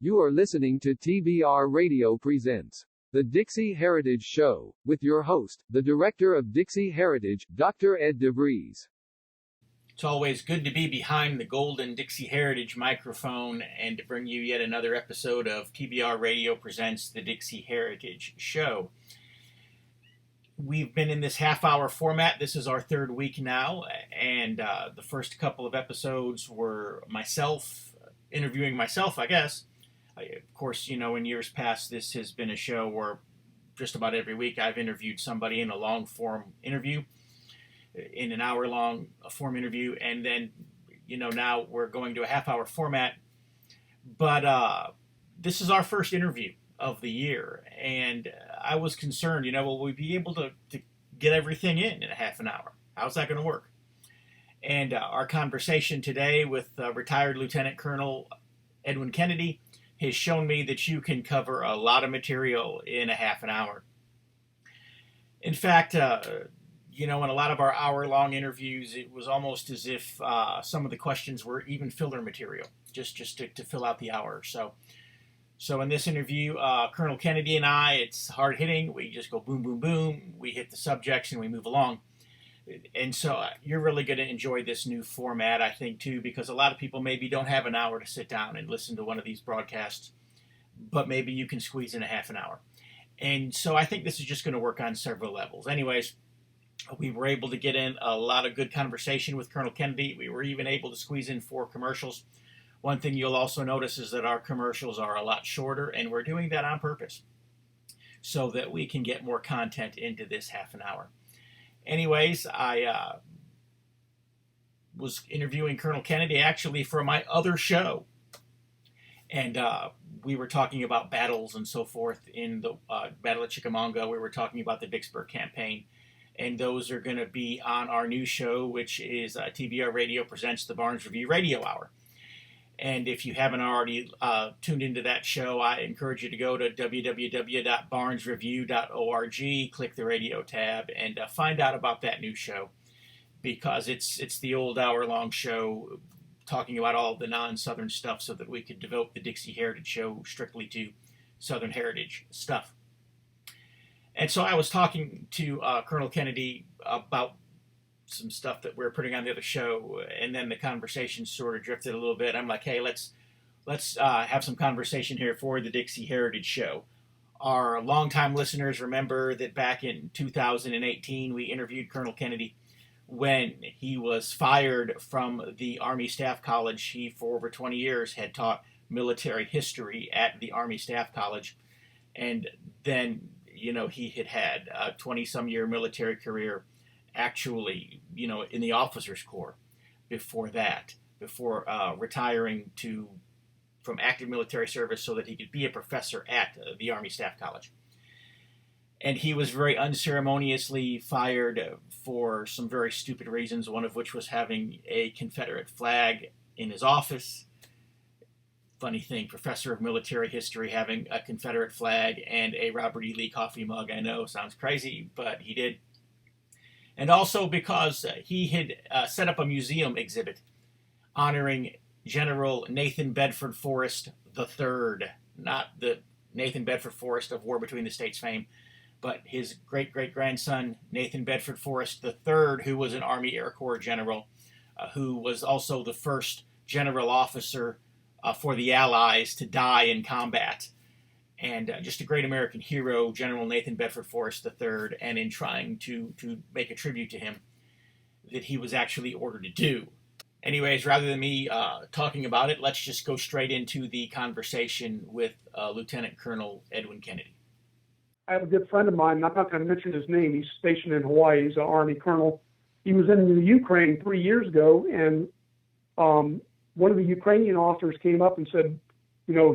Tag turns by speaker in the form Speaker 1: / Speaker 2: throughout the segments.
Speaker 1: You are listening to TBR Radio presents the DIXIE Heritage Show, with your host, the Director of DIXIE Heritage, Dr. Ed DeVries.
Speaker 2: It's always good to be behind the golden DIXIE Heritage microphone and to bring you yet another episode of TBR Radio Presents the DIXIE Heritage Show. We've been in this half-hour format. This is our third week now, and the first couple of episodes were myself, interviewing myself, I guess. Of course, in years past, this has been a show where just about every week I've interviewed somebody in a long-form interview, in an hour-long form interview, and then, now we're going to a half-hour format. But this is our first interview of the year, and I was concerned, will we be able to get everything in a half an hour? How's that going to work? And our conversation today with retired Lieutenant Colonel Edwin Kennedy has shown me that you can cover a lot of material in a half an hour. In fact, in a lot of our hour-long interviews, it was almost as if some of the questions were even filler material, just to fill out the hour. So in this interview, Colonel Kennedy and I, it's hard-hitting. We just go boom, boom, boom. We hit the subjects and we move along. And so you're really going to enjoy this new format, I think, too, because a lot of people maybe don't have an hour to sit down and listen to one of these broadcasts, but maybe you can squeeze in a half an hour. And so I think this is just going to work on several levels. Anyways, we were able to get in a lot of good conversation with Colonel Kennedy. We were even able to squeeze in 4 commercials. One thing you'll also notice is that our commercials are a lot shorter, and we're doing that on purpose so that we can get more content into this half an hour. Anyways, I was interviewing Colonel Kennedy actually for my other show, and we were talking about battles and so forth in the Battle of Chickamauga. We were talking about the Vicksburg campaign, and those are going to be on our new show, which is TBR Radio Presents the Barnes Review Radio Hour. And if you haven't already tuned into that show, I encourage you to go to www.barnesreview.org, click the radio tab, and find out about that new show, because it's the old hour-long show talking about all the non-Southern stuff so that we could devote the DIXIE Heritage Show strictly to Southern heritage stuff. And so I was talking to Colonel Kennedy about some stuff that we're putting on the other show, and then the conversation sort of drifted a little bit. I'm like, hey, let's have some conversation here for the DIXIE Heritage Show. Our longtime listeners remember that back in 2018, we interviewed Colonel Kennedy when he was fired from the Army Staff College. He, for over 20 years, had taught military history at the Army Staff College, and then, he had a 20-some-year military career actually, in the officers' corps before retiring from active military service so that he could be a professor at the Army Staff College. And he was very unceremoniously fired for some very stupid reasons, one of which was having a Confederate flag in his office. Funny thing, professor of military history having a Confederate flag and a Robert E. Lee coffee mug. I know, sounds crazy, but he did. And also because he had set up a museum exhibit honoring General Nathan Bedford Forrest III, not the Nathan Bedford Forrest of War Between the States fame, but his great-great-grandson, Nathan Bedford Forrest III, who was an Army Air Corps general, who was also the first general officer for the Allies to die in combat. And just a great American hero, General Nathan Bedford Forrest III, and in trying to make a tribute to him that he was actually ordered to do. Anyways, rather than me talking about it, let's just go straight into the conversation with Lieutenant Colonel Edwin Kennedy.
Speaker 3: I have a good friend of mine, I'm not going to mention his name, he's stationed in Hawaii, he's an Army colonel. He was in the Ukraine 3 years ago, and one of the Ukrainian officers came up and said,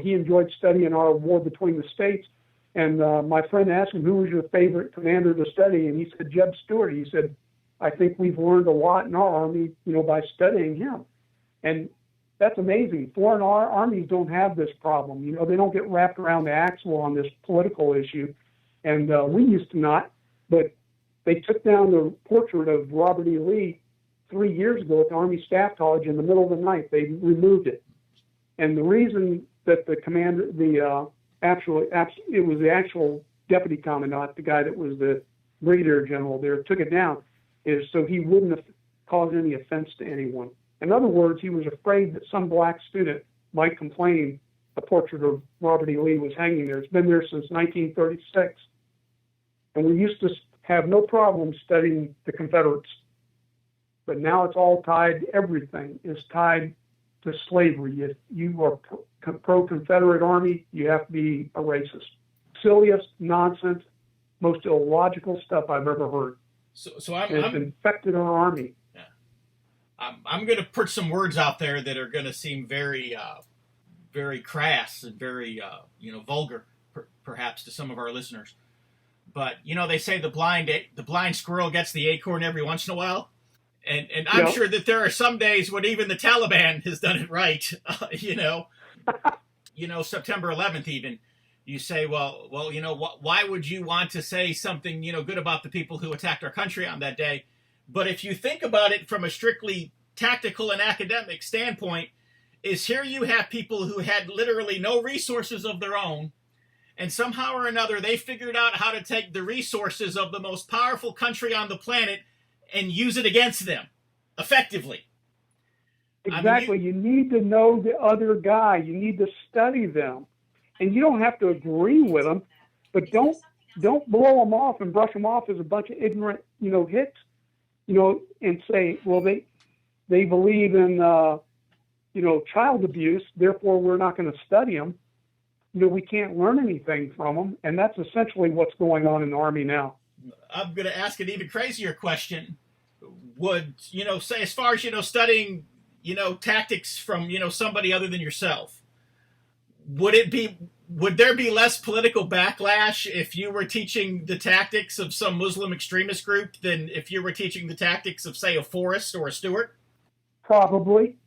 Speaker 3: he enjoyed studying our war between the states. And my friend asked him, who was your favorite commander to study? And he said, Jeb Stuart. He said, I think we've learned a lot in our Army, by studying him. And that's amazing. Foreign armies don't have this problem. They don't get wrapped around the axle on this political issue. And we used to not. But they took down the portrait of Robert E. Lee 3 years ago at the Army Staff College in the middle of the night. They removed it. And the reason that the commander, it was the actual deputy commandant, the guy that was the brigadier general there, took it down, is so he wouldn't have caused any offense to anyone. In other words, he was afraid that some black student might complain the portrait of Robert E. Lee was hanging there. It's been there since 1936. And we used to have no problem studying the Confederates. But now it's all tied, everything is tied to slavery. If you are pro-Confederate Army, you have to be a racist. Silliest, nonsense, most illogical stuff I've ever heard.
Speaker 2: So
Speaker 3: it's infected our Army.
Speaker 2: Yeah. I'm going to put some words out there that are going to seem very, very crass and very, vulgar, perhaps to some of our listeners. But they say the blind squirrel gets the acorn every once in a while, and I'm sure that there are some days when even the Taliban has done it right. September 11th even. You say, well, why would you want to say something, good about the people who attacked our country on that day? But if you think about it from a strictly tactical and academic standpoint, is here you have people who had literally no resources of their own, and somehow or another they figured out how to take the resources of the most powerful country on the planet and use it against them effectively.
Speaker 3: Exactly. You need to know the other guy. You need to study them. And you don't have to agree with them, but don't blow them off and brush them off as a bunch of ignorant, hicks, and say, well, they believe in, child abuse, therefore we're not going to study them. We can't learn anything from them, and that's essentially what's going on in the Army now.
Speaker 2: I'm going to ask an even crazier question. Would, say as far as, studying, tactics from, somebody other than yourself, would there be less political backlash if you were teaching the tactics of some Muslim extremist group than if you were teaching the tactics of, say, a Forrest or a Stewart?
Speaker 3: Probably.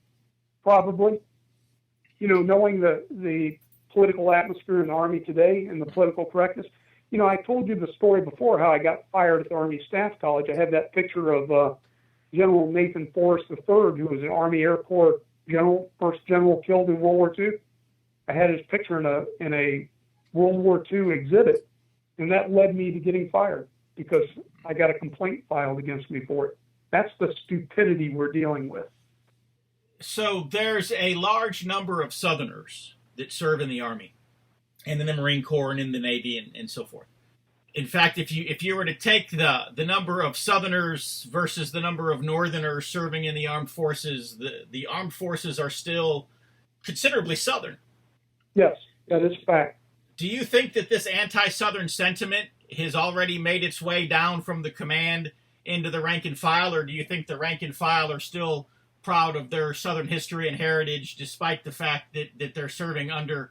Speaker 3: Knowing the political atmosphere in the Army today and the political correctness. I told you the story before how I got fired at the Army Staff College. I had that picture of General Nathan Forrest III, who was an Army Air Corps general, first general killed in World War II. I had his picture in a World War II exhibit, and that led me to getting fired because I got a complaint filed against me for it. That's the stupidity we're dealing with.
Speaker 2: So there's a large number of Southerners that serve in the Army and in the Marine Corps and in the Navy and so forth. In fact, if you were to take the number of Southerners versus the number of Northerners serving in the armed forces, the armed forces are still considerably Southern.
Speaker 3: Yes, that is fact.
Speaker 2: Do you think that this anti-Southern sentiment has already made its way down from the command into the rank and file, or do you think the rank and file are still proud of their Southern history and heritage, despite the fact that they're serving under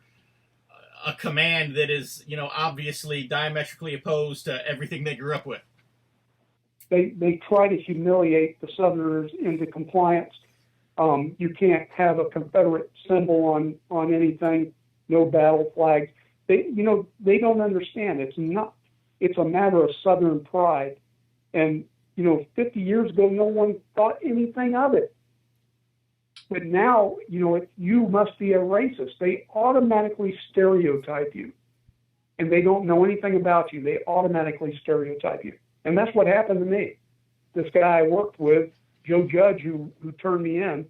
Speaker 2: a command that is, obviously diametrically opposed to everything they grew up with?
Speaker 3: They try to humiliate the Southerners into compliance. You can't have a Confederate symbol on anything. No battle flags. They don't understand. It's a matter of Southern pride. And, 50 years ago, no one thought anything of it. But now, you must be a racist. They automatically stereotype you. And they don't know anything about you. They automatically stereotype you. And that's what happened to me. This guy I worked with, Joe Judge, who turned me in,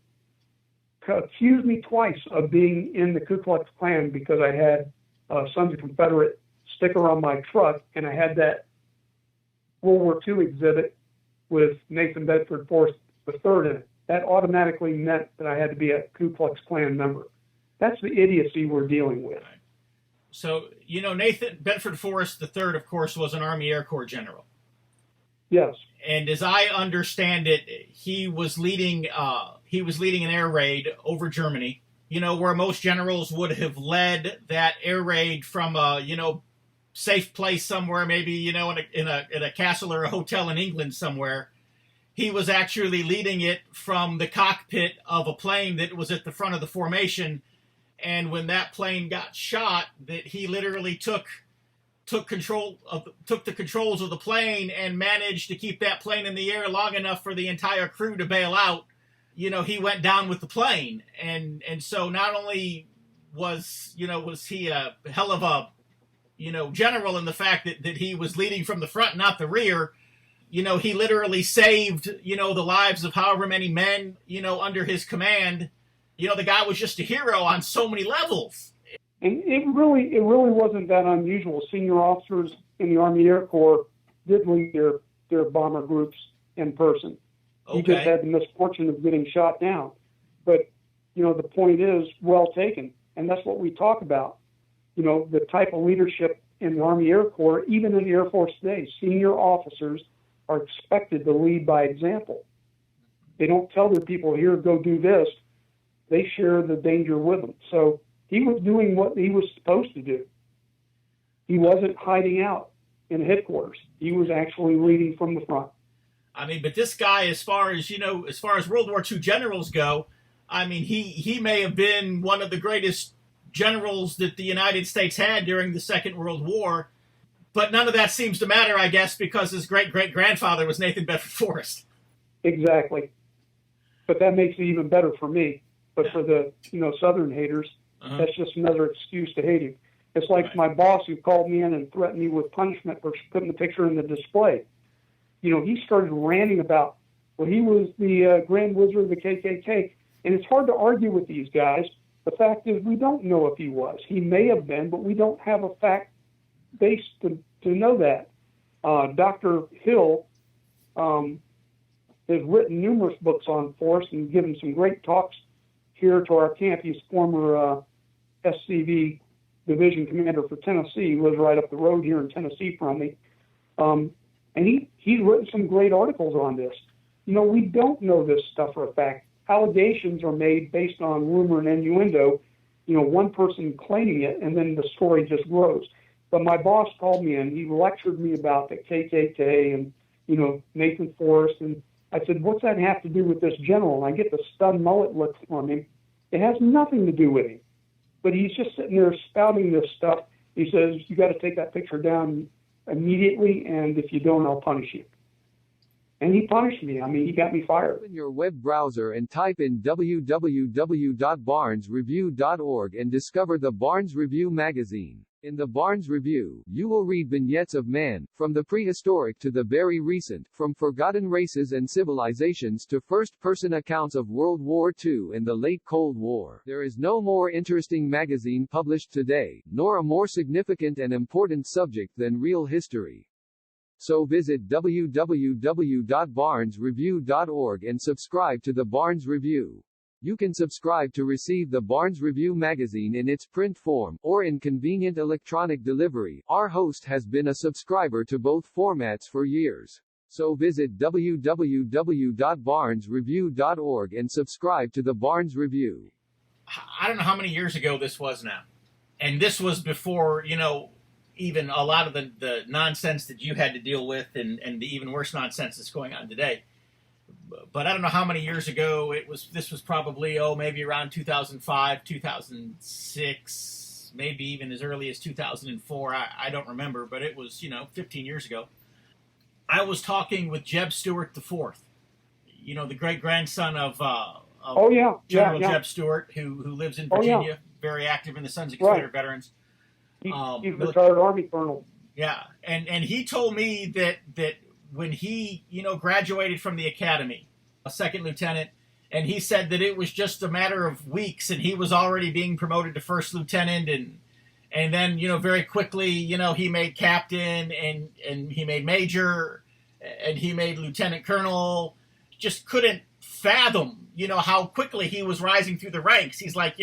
Speaker 3: accused me twice of being in the Ku Klux Klan because I had a Sons of Confederate sticker on my truck, and I had that World War II exhibit with Nathan Bedford Forrest III in it. That automatically meant that I had to be a Ku Klux Klan member. That's the idiocy we're dealing with.
Speaker 2: So, Nathan Bedford Forrest III, of course, was an Army Air Corps general.
Speaker 3: Yes.
Speaker 2: And as I understand it, he was leading an air raid over Germany, where most generals would have led that air raid from a, safe place somewhere, maybe, in a castle or a hotel in England somewhere. He was actually leading it from the cockpit of a plane that was at the front of the formation. And when that plane got shot, that he literally took the controls of the plane and managed to keep that plane in the air long enough for the entire crew to bail out. He went down with the plane. And so not only was he a hell of a, general in the fact that he was leading from the front, not the rear. He literally saved, the lives of however many men, under his command. The guy was just a hero on so many levels.
Speaker 3: And it really wasn't that unusual. Senior officers in the Army Air Corps did lead their bomber groups in person.
Speaker 2: Okay.
Speaker 3: He just had the misfortune of getting shot down. But, the point is well taken. And that's what we talk about. The type of leadership in the Army Air Corps, even in the Air Force today, senior officers are expected to lead by example. They don't tell their people, here, go do this. They share the danger with them. So he was doing what he was supposed to do. He wasn't hiding out in headquarters. He was actually leading from the front.
Speaker 2: But this guy, as far as World War II generals go, he may have been one of the greatest generals that the United States had during the Second World War, but none of that seems to matter, I guess, because his great-great-grandfather was Nathan Bedford Forrest.
Speaker 3: Exactly. But that makes it even better for me. But for the, Southern haters, that's just another excuse to hate him. It's like my boss who called me in and threatened me with punishment for putting the picture in the display. He started ranting about, he was the Grand Wizard of the KKK. And it's hard to argue with these guys. The fact is, we don't know if he was. He may have been, but we don't have a fact base to know that. Dr. Hill has written numerous books on Forrest and given some great talks here to our camp. He's former SCV division commander for Tennessee. He lives right up the road here in Tennessee from me. And he's written some great articles on this. We don't know this stuff for a fact. Allegations are made based on rumor and innuendo, one person claiming it, and then the story just grows. But my boss called me and he lectured me about the KKK and, Nathan Forrest. And I said, what's that have to do with this general? And I get the stud mullet look from him. It has nothing to do with him. But he's just sitting there spouting this stuff. He says, you got to take that picture down immediately, and if you don't, I'll punish you. And he punished me. He got me fired.
Speaker 1: Open your web browser and type in www.barnesreview.org and discover the Barnes Review magazine. In the Barnes Review, you will read vignettes of man, from the prehistoric to the very recent, from forgotten races and civilizations to first-person accounts of World War II and the late Cold War. There is no more interesting magazine published today, nor a more significant and important subject than real history. So visit www.barnesreview.org and subscribe to the Barnes Review. You can subscribe to receive the Barnes Review magazine in its print form, or in convenient electronic delivery. Our host has been a subscriber to both formats for years. So visit www.barnesreview.org and subscribe to the Barnes Review.
Speaker 2: I don't know how many years ago this was now. And this was before, even a lot of the nonsense that you had to deal with and the even worse nonsense that's going on today. But I don't know how many years ago this was probably, maybe around 2005, 2006, maybe even as early as 2004. I don't remember, but it was, 15 years ago. I was talking with Jeb Stuart IV, the great-grandson of General Jeb Stuart, who lives in Virginia, very active in the Sons of Confederate Veterans.
Speaker 3: He's retired Army colonel.
Speaker 2: Yeah, and he told me that when he, graduated from the academy, a second lieutenant, and he said that it was just a matter of weeks, and he was already being promoted to first lieutenant, and then, very quickly, he made captain, and he made major, and he made lieutenant colonel. Just couldn't fathom, how quickly he was rising through the ranks. He's like,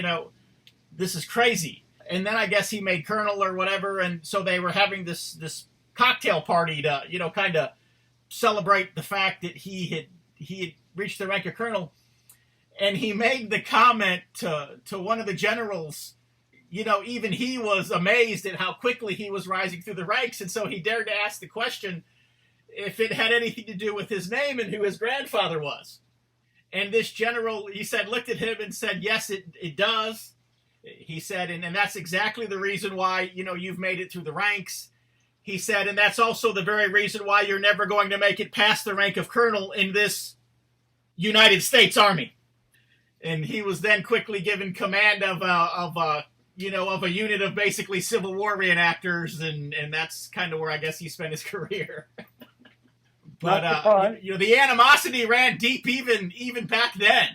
Speaker 2: this is crazy. And then I guess he made colonel or whatever, and so they were having this cocktail party to, kind of celebrate the fact that he had reached the rank of colonel. And he made the comment to one of the generals, even he was amazed at how quickly he was rising through the ranks, and so he dared to ask the question if it had anything to do with his name and who his grandfather was. And this general, he said, looked at him and said, yes, it does. He said, and that's exactly the reason why, you've made it through the ranks. He said, and that's also the very reason why you're never going to make it past the rank of colonel in this United States Army. And he was then quickly given command of of a unit of basically Civil War reenactors, and that's kind of where I guess he spent his career. But the animosity ran deep even back then.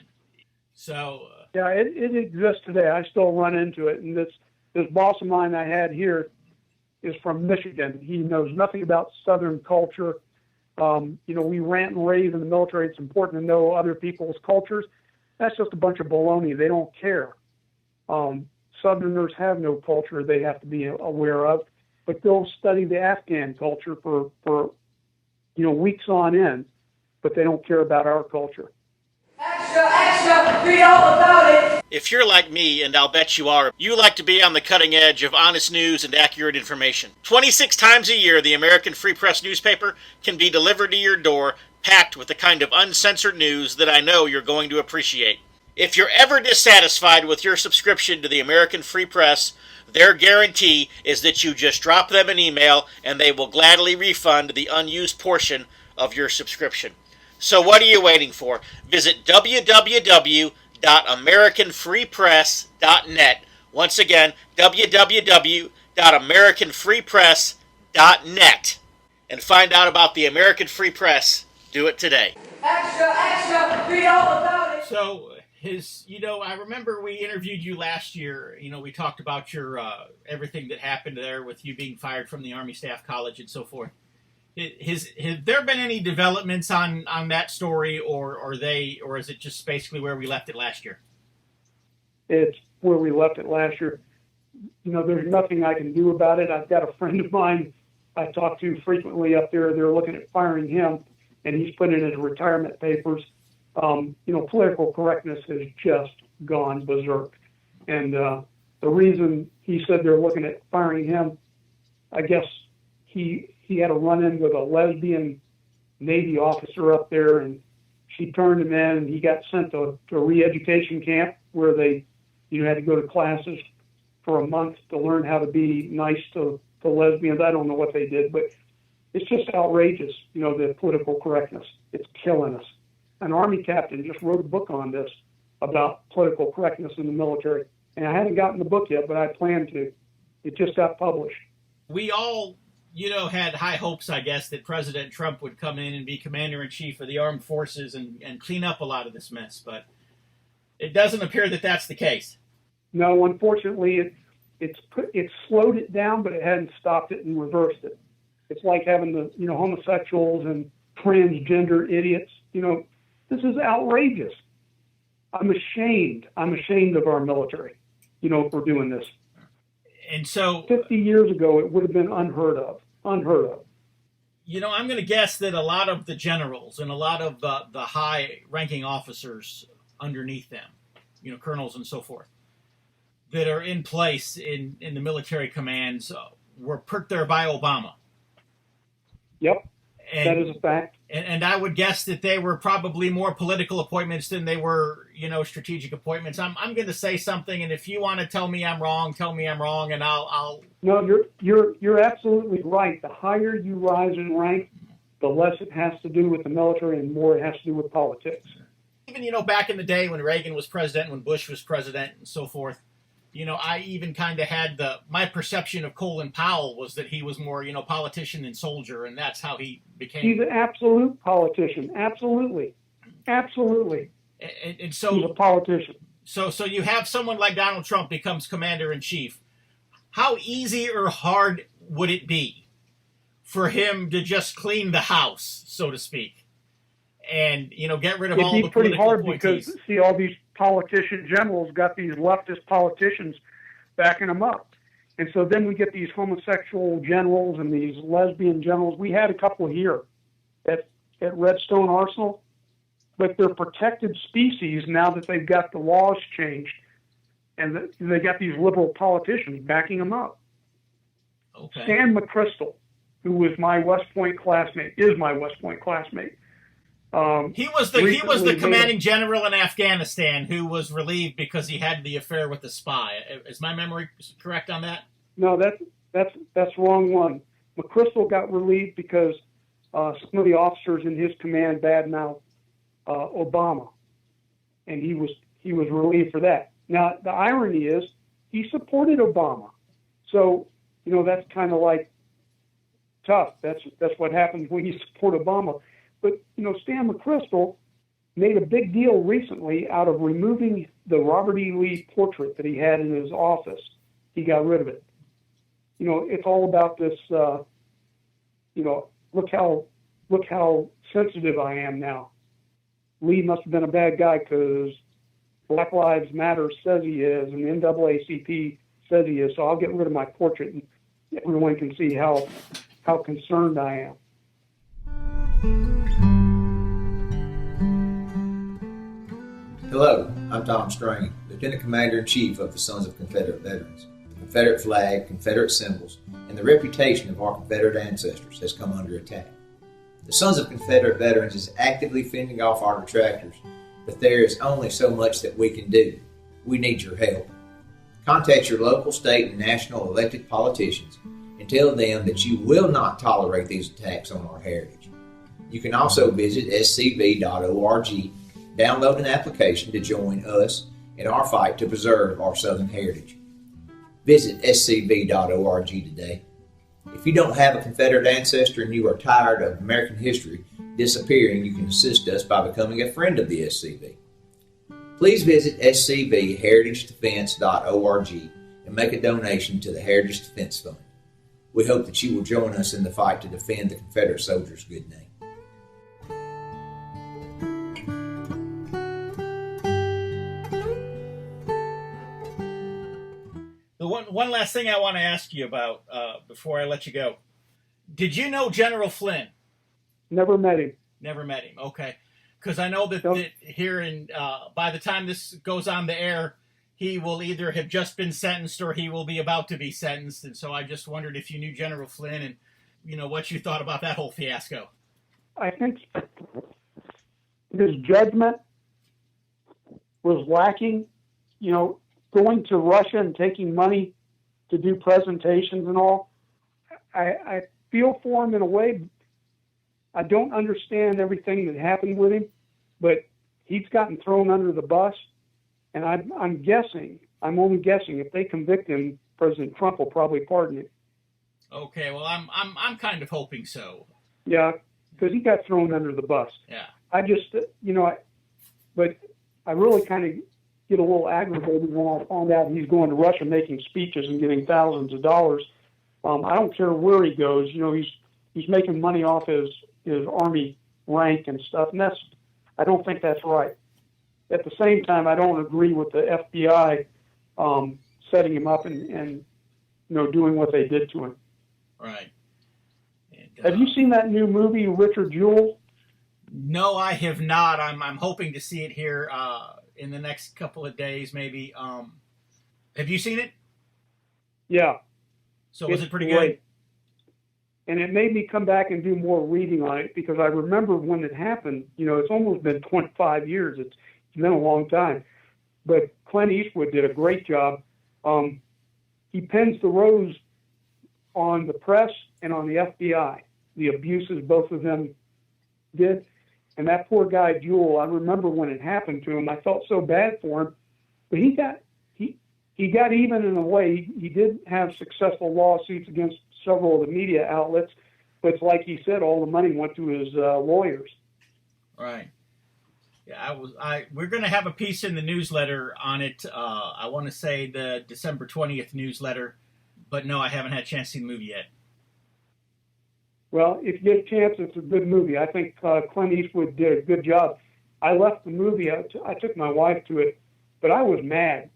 Speaker 2: So
Speaker 3: yeah, it exists today. I still run into it, and this boss of mine I had here is from Michigan. He knows nothing about Southern culture. We rant and rave in the military. It's important to know other people's cultures. That's just a bunch of baloney. They don't care. Southerners have no culture they have to be aware of, but they'll study the Afghan culture for weeks on end, but they don't care about our culture.
Speaker 2: Extra, read all about it. If you're like me, and I'll bet you are, you like to be on the cutting edge of honest news and accurate information. 26 times a year, the American Free Press newspaper can be delivered to your door, packed with the kind of uncensored news that I know you're going to appreciate. If you're ever dissatisfied with your subscription to the American Free Press, their guarantee is that you just drop them an email and they will gladly refund the unused portion of your subscription. So what are you waiting for? Visit www.americanfreepress.net. Once again, www.americanfreepress.net. And find out about the American Free Press. Do it today. Extra, read all about it. So, I remember we interviewed you last year. We talked about your everything that happened there with you being fired from the Army Staff College and so forth. Has there been any developments on that story, or is it just basically where we left it last year?
Speaker 3: It's where we left it last year. There's nothing I can do about it. I've got a friend of mine I talk to frequently up there. They're looking at firing him, and he's put in his retirement papers. Political correctness has just gone berserk. And the reason he said they're looking at firing him, I guess he had a run-in with a lesbian Navy officer up there, and she turned him in, and he got sent to a re-education camp where they had to go to classes for a month to learn how to be nice to lesbians. I don't know what they did, but it's just outrageous, the political correctness. It's killing us. An Army captain just wrote a book on this about political correctness in the military, and I haven't gotten the book yet, but I plan to. It just got published.
Speaker 2: We all had high hopes, I guess, that President Trump would come in and be commander-in-chief of the armed forces and clean up a lot of this mess, but it doesn't appear that that's the case.
Speaker 3: No, unfortunately, it's slowed it down, but it hadn't stopped it and reversed it. It's like having the homosexuals and transgender idiots. This is outrageous. I'm ashamed. I'm ashamed of our military, for doing this.
Speaker 2: And so
Speaker 3: 50 years ago, it would have been unheard of. I'm going
Speaker 2: to guess that a lot of the generals and a lot of the high-ranking officers underneath them, colonels and so forth, that are in place in the military commands were put there by Obama.
Speaker 3: Yep, that is a fact.
Speaker 2: And I would guess that they were probably more political appointments than they were, strategic appointments. I'm going to say something, and if you want to tell me I'm wrong, and I'll. No,
Speaker 3: you're absolutely right. The higher you rise in rank, the less it has to do with the military and more it has to do with politics.
Speaker 2: Even back in the day when Reagan was president, when Bush was president, and so forth. I even kind of had my perception of Colin Powell was that he was more, politician than soldier, and that's how he became.
Speaker 3: He's an absolute politician. Absolutely.
Speaker 2: And so
Speaker 3: he's a politician.
Speaker 2: So you have someone like Donald Trump becomes commander-in-chief. How easy or hard would it be for him to just clean the house, so to speak, and get rid of all the political appointees? It'd be pretty hard
Speaker 3: because see all these politician generals got these leftist politicians backing them up. And so then we get these homosexual generals and these lesbian generals. We had a couple here at Redstone Arsenal, but they're protected species now that they've got the laws changed, and they got these liberal politicians backing them up.
Speaker 2: Okay.
Speaker 3: Stan McChrystal, who was my West Point classmate, is my West Point classmate.
Speaker 2: He was the commanding general in Afghanistan who was relieved because he had the affair with the spy. Is my memory correct on that?
Speaker 3: No, that's wrong one. McChrystal got relieved because some of the officers in his command badmouthed Obama, and he was relieved for that. Now the irony is he supported Obama. So, that's kind of like tough. That's what happens when you support Obama. But, Stan McChrystal made a big deal recently out of removing the Robert E. Lee portrait that he had in his office. He got rid of it. It's all about this, look how sensitive I am now. Lee must have been a bad guy because Black Lives Matter says he is, and the NAACP says he is, so I'll get rid of my portrait, and everyone can see how concerned I am.
Speaker 4: Hello, I'm Tom Strain, Lieutenant Commander-in-Chief of the Sons of Confederate Veterans. The Confederate flag, Confederate symbols, and the reputation of our Confederate ancestors has come under attack. The Sons of Confederate Veterans is actively fending off our detractors, but there is only so much that we can do. We need your help. Contact your local, state, and national elected politicians and tell them that you will not tolerate these attacks on our heritage. You can also visit scv.org, download an application to join us in our fight to preserve our Southern heritage. Visit scv.org today. If you don't have a Confederate ancestor and you are tired of American history disappearing, you can assist us by becoming a friend of the SCV. Please visit scvheritagedefense.org and make a donation to the Heritage Defense Fund. We hope that you will join us in the fight to defend the Confederate soldiers' good name.
Speaker 2: The one last thing I want to ask you about before I let you go. Did you know General Flynn?
Speaker 3: Never met him.
Speaker 2: Never met him. Okay. Because I know that,
Speaker 3: Nope.
Speaker 2: that here in by the time this goes on the air, he will either have just been sentenced or he will be about to be sentenced. And so I just wondered if you knew General Flynn and, what you thought about that whole fiasco.
Speaker 3: I think his judgment was lacking. Going to Russia and taking money to do presentations and all. I feel for him in a way. I don't understand everything that happened with him, but he's gotten thrown under the bus. And I'm only guessing, if they convict him, President Trump will probably pardon him.
Speaker 2: Okay, well, I'm kind of hoping so.
Speaker 3: Yeah, because he got thrown under the bus.
Speaker 2: Yeah.
Speaker 3: I just, but I really kind of get a little aggravated when I found out he's going to Russia making speeches and getting thousands of dollars. I don't care where he goes. He's making money off his Army rank and stuff, and I don't think that's right. At the same time, I don't agree with the FBI setting him up and doing what they did to him.
Speaker 2: Right. And,
Speaker 3: Have you seen that new movie, Richard Jewell?
Speaker 2: No, I have not. I'm hoping to see it here in the next couple of days, maybe. Have you seen it?
Speaker 3: Yeah.
Speaker 2: So was it pretty
Speaker 3: great.
Speaker 2: good?
Speaker 3: And it made me come back and do more reading on it because I remember when it happened. It's almost been 25 years. It's been a long time. But Clint Eastwood did a great job. He pins the rose on the press and on the FBI, the abuses both of them did. And that poor guy, Jewell, I remember when it happened to him, I felt so bad for him. But he got even in a way. He did have successful lawsuits against several of the media outlets, but it's like he said, all the money went to his lawyers.
Speaker 2: Right. Yeah, we're going to have a piece in the newsletter on it. I want to say the December 20th newsletter, but no, I haven't had a chance to see the movie yet.
Speaker 3: Well, if you get a chance, it's a good movie. I think Clint Eastwood did a good job. I left the movie. I took my wife to it, but I was mad.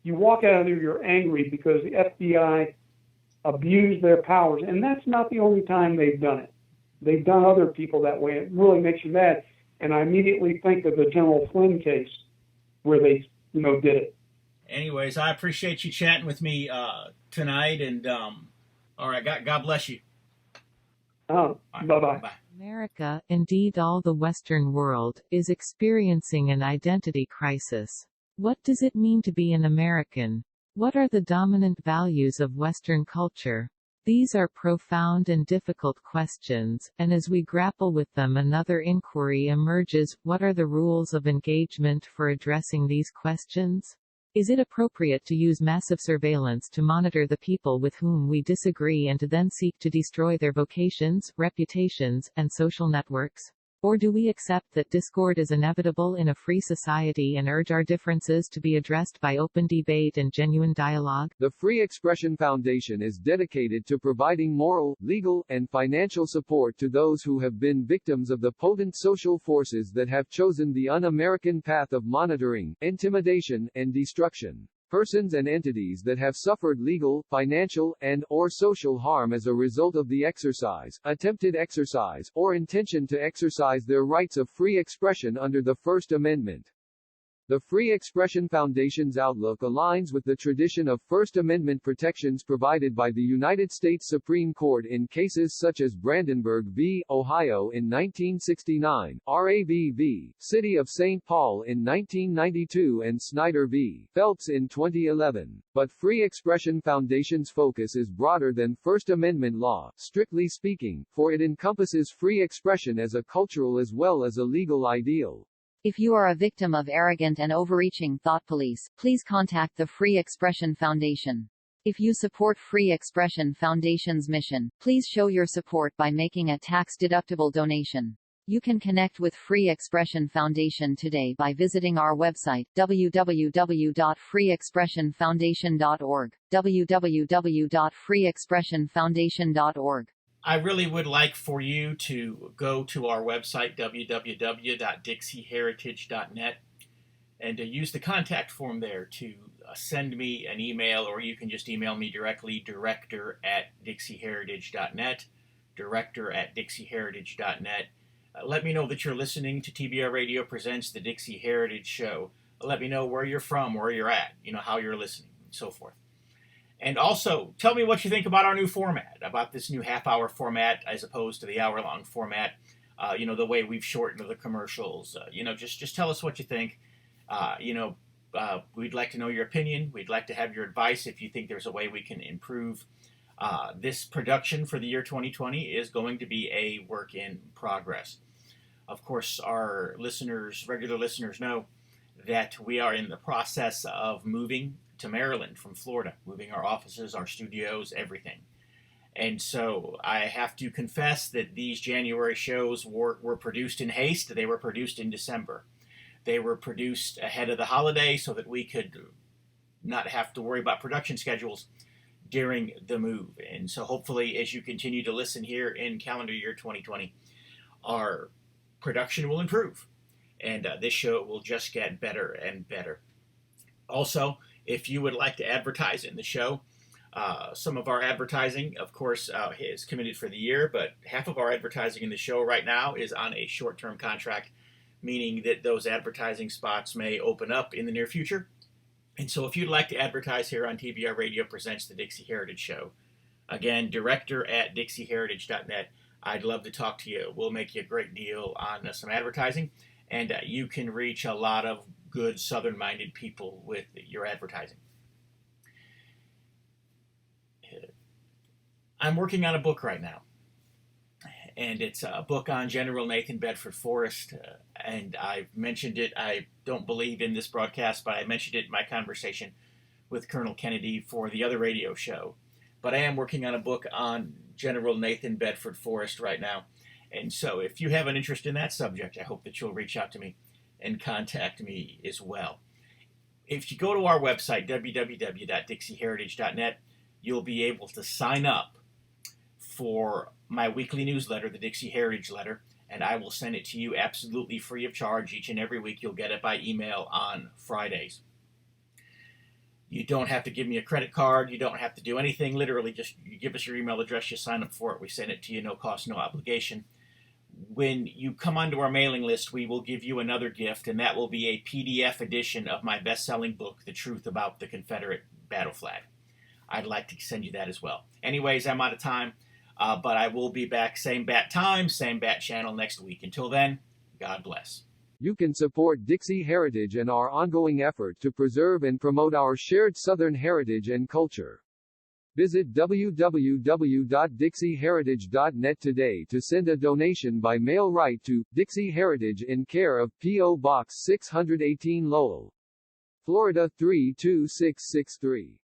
Speaker 3: You walk out of there, you're angry because the FBI abused their powers, and that's not the only time they've done it. They've done other people that way. It really makes you mad. And I immediately think of the General Flynn case where they, did it.
Speaker 2: Anyways, I appreciate you chatting with me tonight, and all right, God bless you.
Speaker 3: Right, bye-bye.
Speaker 2: Bye.
Speaker 5: America, indeed all the Western world, is experiencing an identity crisis. What does it mean to be an American? What are the dominant values of Western culture? These are profound and difficult questions, and as we grapple with them, another inquiry emerges: what are the rules of engagement for addressing these questions? Is it appropriate to use massive surveillance to monitor the people with whom we disagree and to then seek to destroy their vocations, reputations, and social networks? Or do we accept that discord is inevitable in a free society and urge our differences to be addressed by open debate and genuine dialogue?
Speaker 1: The Free Expression Foundation is dedicated to providing moral, legal, and financial support to those who have been victims of the potent social forces that have chosen the un-American path of monitoring, intimidation, and destruction. Persons and entities that have suffered legal, financial, and/or social harm as a result of the exercise, attempted exercise, or intention to exercise their rights of free expression under the First Amendment. The Free Expression Foundation's outlook aligns with the tradition of First Amendment protections provided by the United States Supreme Court in cases such as Brandenburg v. Ohio in 1969, R.A.B. v. City of St. Paul in 1992 and Snyder v. Phelps in 2011. But Free Expression Foundation's focus is broader than First Amendment law, strictly speaking, for it encompasses free expression as a cultural as well as a legal ideal.
Speaker 6: If you are a victim of arrogant and overreaching thought police, please contact the Free Expression Foundation. If you support Free Expression Foundation's mission, please show your support by making a tax-deductible donation. You can connect with Free Expression Foundation today by visiting our website, www.freeexpressionfoundation.org, www.freeexpressionfoundation.org.
Speaker 2: I really would like for you to go to our website, www.dixieheritage.net, and to use the contact form there to send me an email, or you can just email me directly, director@dixieheritage.net, director@dixieheritage.net. Let me know that you're listening to TBR Radio Presents the Dixie Heritage Show. Let me know where you're from, where you're at, how you're listening, and so forth. And also, tell me what you think about our new format, about this new half-hour format as opposed to the hour-long format. The way we've shortened the commercials. Just tell us what you think. We'd like to know your opinion. We'd like to have your advice if you think there's a way we can improve. This production for the year 2020 is going to be a work in progress. Of course, our regular listeners know that we are in the process of moving to Maryland from Florida, moving our offices, our studios, everything. And so I have to confess that these January shows were produced in haste. They were produced in December. They were produced ahead of the holiday so that we could not have to worry about production schedules during the move. And so hopefully, as you continue to listen here in calendar year 2020, our production will improve. And this show will just get better and better. Also, if you would like to advertise in the show, some of our advertising, of course, is committed for the year, but half of our advertising in the show right now is on a short-term contract, meaning that those advertising spots may open up in the near future. And so if you'd like to advertise here on TBR Radio Presents the Dixie Heritage Show, again, director@dixieheritage.net, I'd love to talk to you. We'll make you a great deal on some advertising, and you can reach a lot of good Southern-minded people with your advertising. I'm working on a book right now, and it's a book on General Nathan Bedford Forrest, and I've mentioned it. I don't believe in this broadcast, but I mentioned it in my conversation with Colonel Kennedy for the other radio show. But I am working on a book on General Nathan Bedford Forrest right now, and so if you have an interest in that subject, I hope that you'll reach out to me and contact me as well. If you go to our website, www.dixieheritage.net, you'll be able to sign up for my weekly newsletter, the Dixie Heritage Letter, and I will send it to you absolutely free of charge each and every week. You'll get it by email on Fridays. You don't have to give me a credit card. You don't have to do anything. Literally, just you give us your email address, you sign up for it, we send it to you, no cost, no obligation. When you come onto our mailing list, we will give you another gift, and that will be a PDF edition of my best-selling book, The Truth About the Confederate Battle Flag. I'd like to send you that as well. Anyways, I'm out of time, but I will be back same bat time, same bat channel next week. Until then, God bless.
Speaker 1: You can support Dixie Heritage and our ongoing effort to preserve and promote our shared Southern heritage and culture. Visit www.dixieheritage.net today to send a donation by mail right to Dixie Heritage in care of P.O. Box 618 Lowell, Florida 32663.